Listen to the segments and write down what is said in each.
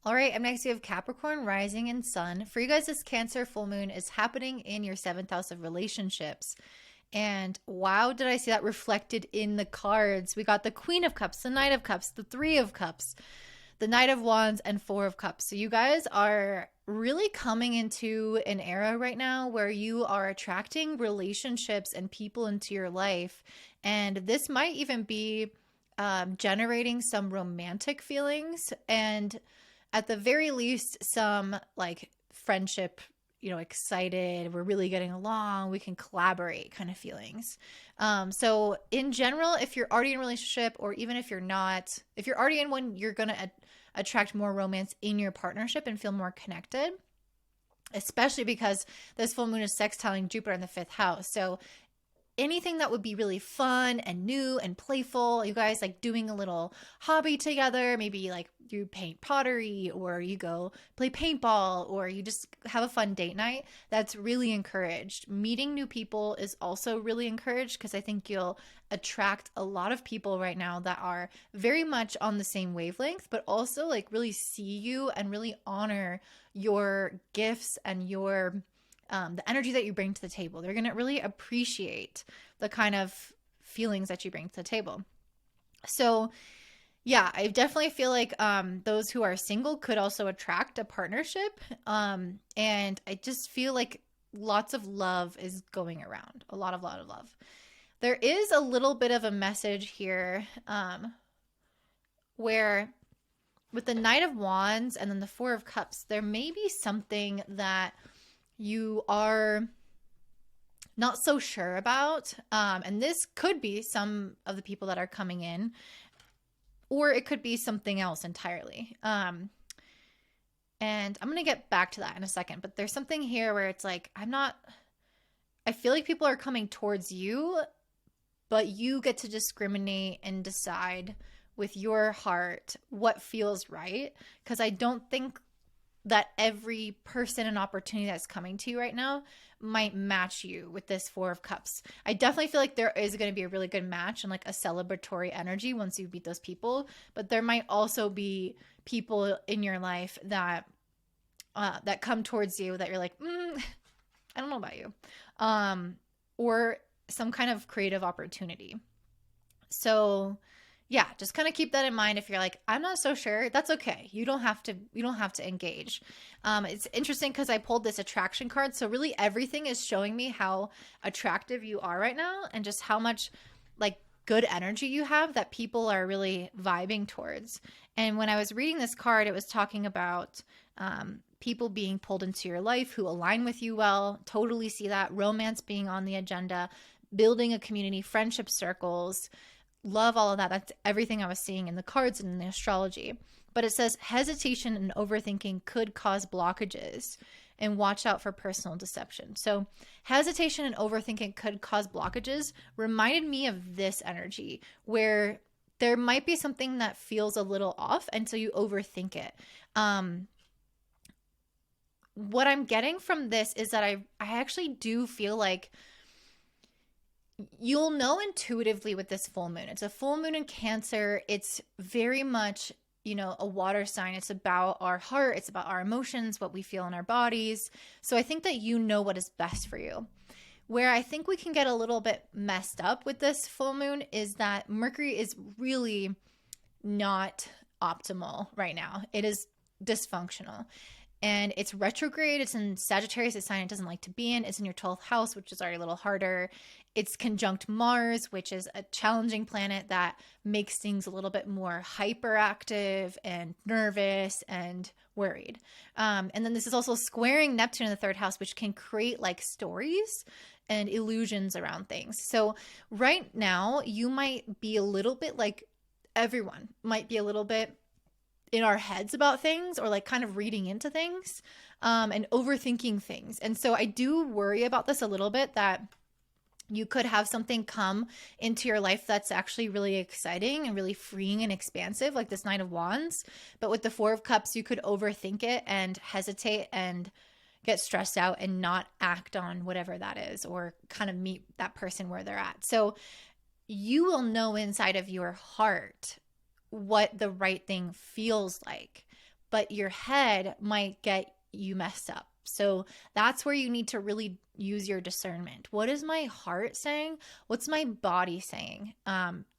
All right, up next we have Capricorn rising and sun. For you guys, this Cancer full moon is happening in your seventh house of relationships. And wow, did I see that reflected in the cards? We got the Queen of Cups, the Knight of Cups, the Three of Cups, the Knight of Wands, and Four of Cups. So you guys are really coming into an era right now where you are attracting relationships and people into your life. And this might even be generating some romantic feelings and at the very least some like friendship, excited, we're really getting along, we can collaborate kind of feelings. So in general, if you're already in a relationship, or even if you're not, if you're already in one, you're going to attract more romance in your partnership and feel more connected, especially because this full moon is sextiling Jupiter in the fifth house. So anything that would be really fun and new and playful, you guys like doing a little hobby together, maybe like you paint pottery, or you go play paintball, or you just have a fun date night, that's really encouraged. Meeting new people is also really encouraged, because I think you'll attract a lot of people right now that are very much on the same wavelength, but also like really see you and really honor your gifts and your the energy that you bring to the table. They're going to really appreciate the kind of feelings that you bring to the table. So yeah, I definitely feel like those who are single could also attract a partnership. And I just feel like lots of love is going around, a lot of love. There is a little bit of a message here where with the Knight of Wands and then the Four of Cups, there may be something that you are not so sure about. And this could be some of the people that are coming in, or it could be something else entirely. And I'm going to get back to that in a second, but there's something here where it's like, I feel like people are coming towards you, but you get to discriminate and decide with your heart what feels right. Because I don't think that every person and opportunity that's coming to you right now might match you with this Four of Cups. I definitely feel like there is going to be a really good match and like a celebratory energy once you beat those people, but there might also be people in your life that that come towards you that you're like, I don't know about you, or some kind of creative opportunity. So yeah, just kind of keep that in mind. If you're like, I'm not so sure, that's okay. You don't have to engage. It's interesting because I pulled this attraction card. So really everything is showing me how attractive you are right now, and just how much like good energy you have that people are really vibing towards. And when I was reading this card, it was talking about people being pulled into your life who align with you well. Totally see that. Romance being on the agenda, building a community, friendship circles. Love all of that. That's everything I was seeing in the cards and in the astrology. But it says hesitation and overthinking could cause blockages, and watch out for personal deception. So hesitation and overthinking could cause blockages reminded me of this energy where there might be something that feels a little off, and so you overthink it. What I'm getting from this is that I actually do feel like you'll know intuitively with this full moon. It's a full moon in Cancer. It's very much, a water sign. It's about our heart. It's about our emotions, what we feel in our bodies. So I think that you know what is best for you. Where I think we can get a little bit messed up with this full moon is that Mercury is really not optimal right now. It is dysfunctional. And it's retrograde. It's in Sagittarius, a sign it doesn't like to be in. It's in your 12th house, which is already a little harder. It's conjunct Mars, which is a challenging planet that makes things a little bit more hyperactive and nervous and worried. And then this is also squaring Neptune in the third house, which can create like stories and illusions around things. So right now, you might be a little bit like everyone might be a little bit in our heads about things, or like kind of reading into things and overthinking things. And so I do worry about this a little bit, that you could have something come into your life that's actually really exciting and really freeing and expansive, like this Knight of Wands. But with the Four of Cups, you could overthink it and hesitate and get stressed out and not act on whatever that is, or kind of meet that person where they're at. So you will know inside of your heart what the right thing feels like. but your head might get you messed up. So that's where you need to really use your discernment. What is my heart saying? What's my body saying?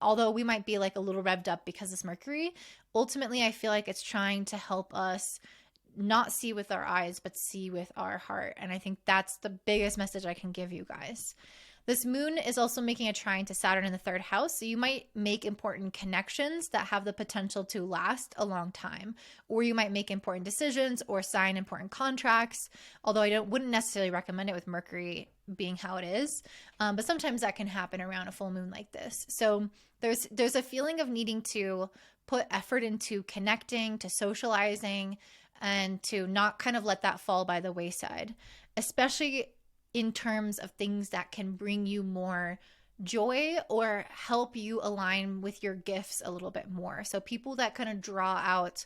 Although we might be like a little revved up because it's Mercury, ultimately I feel like it's trying to help us not see with our eyes, but see with our heart. And I think that's the biggest message I can give you guys. This moon is also making a trine to Saturn in the third house. So you might make important connections that have the potential to last a long time, or you might make important decisions or sign important contracts. Although I wouldn't necessarily recommend it with Mercury being how it is. But sometimes that can happen around a full moon like this. So there's a feeling of needing to put effort into connecting, to socializing, and to not kind of let that fall by the wayside, especially in terms of things that can bring you more joy or help you align with your gifts a little bit more. So people that kind of draw out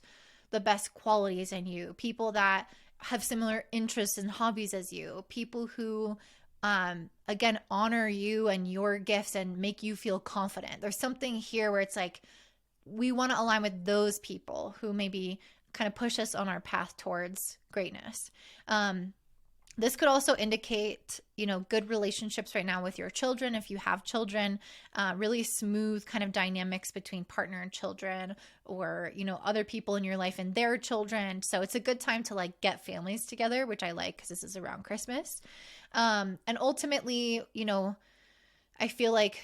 the best qualities in you, people that have similar interests and hobbies as you, people who again honor you and your gifts and make you feel confident. There's something here where it's like we want to align with those people who maybe kind of push us on our path towards greatness. This could also indicate, good relationships right now with your children. If you have children, really smooth kind of dynamics between partner and children, or, other people in your life and their children. So it's a good time to like get families together, which I like because this is around Christmas. And ultimately, I feel like,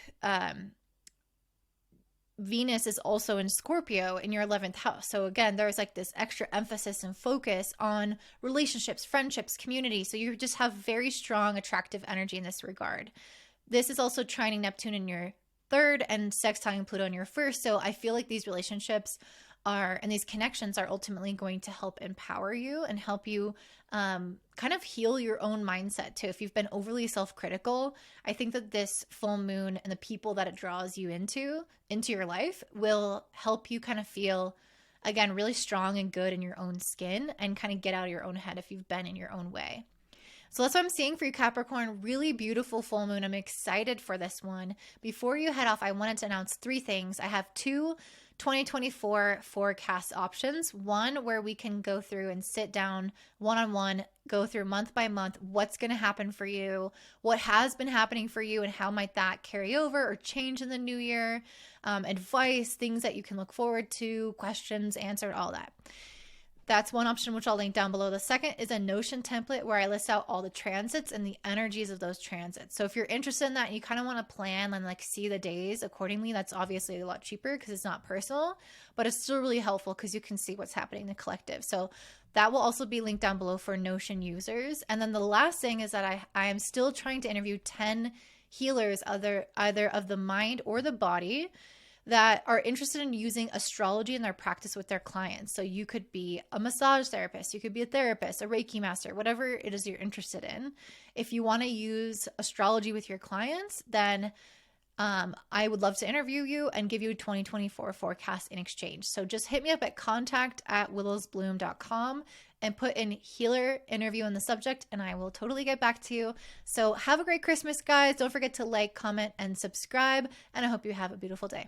Venus is also in Scorpio in your 11th house. So again, there's like this extra emphasis and focus on relationships, friendships, community. So you just have very strong, attractive energy in this regard. This is also trining Neptune in your third and sextiling Pluto in your first. So I feel like these relationships and these connections are ultimately going to help empower you and help you kind of heal your own mindset too. If you've been overly self-critical, I think that this full moon and the people that it draws you into your life will help you kind of feel, again, really strong and good in your own skin and kind of get out of your own head if you've been in your own way. So that's what I'm seeing for you, Capricorn. Really beautiful full moon. I'm excited for this one. Before you head off, I wanted to announce 3 things. I have 2 2024 forecast options. One where we can go through and sit down one-on-one, go through month by month, what's going to happen for you, what has been happening for you, and how might that carry over or change in the new year, advice, things that you can look forward to, questions answered, all that. That's one option, which I'll link down below. The second is a Notion template where I list out all the transits and the energies of those transits. So if you're interested in that and you kind of want to plan and like see the days accordingly, that's obviously a lot cheaper because it's not personal, but it's still really helpful because you can see what's happening in the collective. So that will also be linked down below for Notion users. And then the last thing is that I am still trying to interview 10 healers, either of the mind or the body, that are interested in using astrology in their practice with their clients. So you could be a massage therapist, you could be a therapist, a Reiki master, whatever it is you're interested in. If you want to use astrology with your clients, then I would love to interview you and give you a 2024 forecast in exchange. So just hit me up at contact@willowsbloom.com and put in healer interview in the subject, and I will totally get back to you. So have a great Christmas, guys. Don't forget to like, comment, and subscribe, and I hope you have a beautiful day.